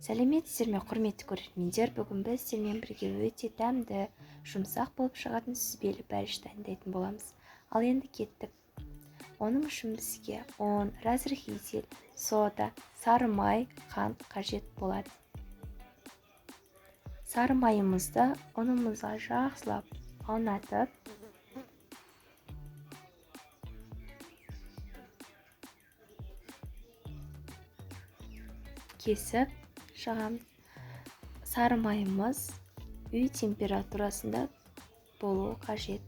Сәлеметсіздер ме, құрметті көрермендер? Бүгін біз сіздермен бірге өте дәмді, жұмсақ болып шығатын сүзбелі бәліш дайындайтын боламыз. Ал енді кеттік. Оның үшін бізге ұн, разрыхитель, сода, сары май, қант қажет болады. Сары майымызды ұнымызға жақсылап аунатып, кесіп шығамыз. Сары майымыз үй температурасында болуы қажет.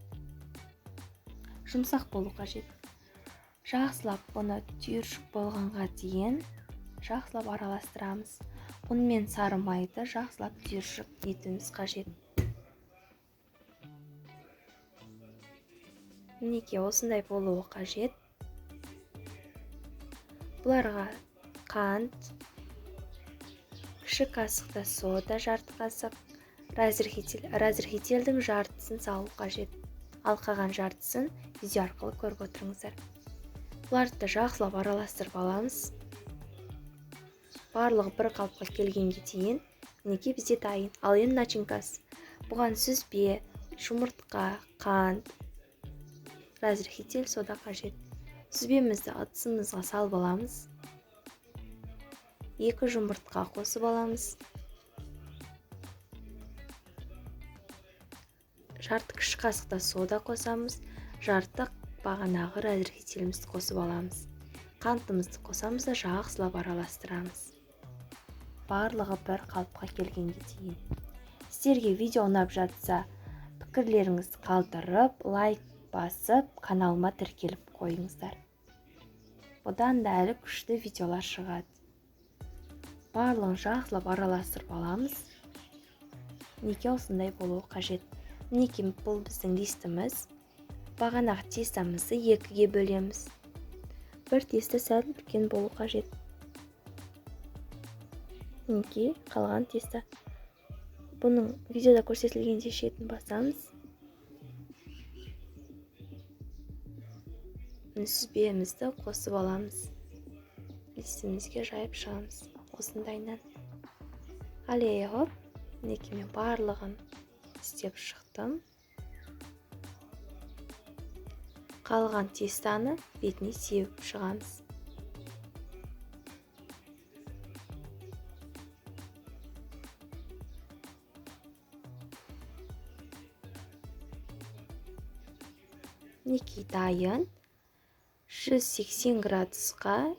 Жұмсақ болу қажет. Жақсылап оны түйіршік болғанға дейін жақсылап араластырамыз. Ұн мен сары майды жақсылап түйіршік етуіміз қажет. Мінекей осындай болуы қажет. Бұларға қант, кіші қасықта сода, жарты қасық, разрыхительдің жартысын салу қажет. Ал қалған жартысын видео арқылы көріп отырыңыздар. Бұларды жақсылап араластырып аламыз. Барлығы бір қалыпқа келгенге дейін мінекей бізде дайын. Ал енді начинкасы. Бұған сүзбе, жұмыртқа, қант, разрыхитель, сода қажет. Сүзбемізді ыдысымызға салып аламыз. 2 жұмыртқа қосып аламыз. Жарты кіші қасықта сода қосамыз. Жарты бағанағы разрыхителімізді қосып аламыз. Қантымызды қосамыз да жақсылап араластырамыз. Барлығы бір қалыпқа келгенге дейін. Сіздерге видео ұнап жатса, пікірлеріңізді қалдырып, лайк басып, каналыма тіркеліп қойыңыздар. Бұдан да әлі күшті видеолар шығады. Барлығын жақсылап араластырып аламыз. Мінекей осындай болуы қажет. Мінекей бұл біздің листіміз. Бағанағы тестамызды 2-ге бөлеміз. Бір теста сәл үлкен болу қажет. Мінекей қалған теста. Бұның видеода көрсетілгенде шетін басамыз. Сүзбемізді қосып аламыз. Листімізге жайып шығамыз. Осындайынан. Алейғып, мінекей мен барлығын істеп шықтым. Қалған тестаны бетіне сеуіп шығамыз. Мінекей дайын. 180 градусқа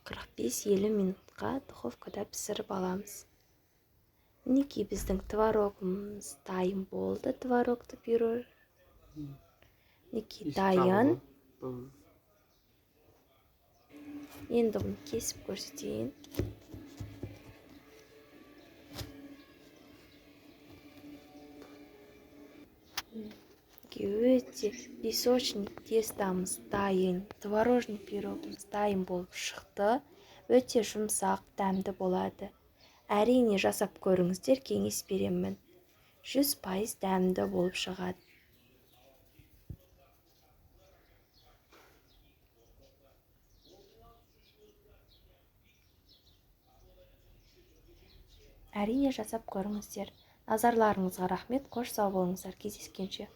45-50 минутқа духовкада пісіріп аламыз. Мінекей біздің творогымыз дайын болды. Творогты пюре. Мінекей дайын. Енді бұны кесіп көрсетейін. Өте песочный тестамыз дайын, творожный пирогымыз дайын болып шықты. Өте жұмсақ, дәмді болады. Әрине жасап көріңіздер, кеңес беремін. 100% дәмді болып шығады. Әрине жасап көріңіздер. Назарларыңызға рахмет, қош сау болыңыздар, кездескенше.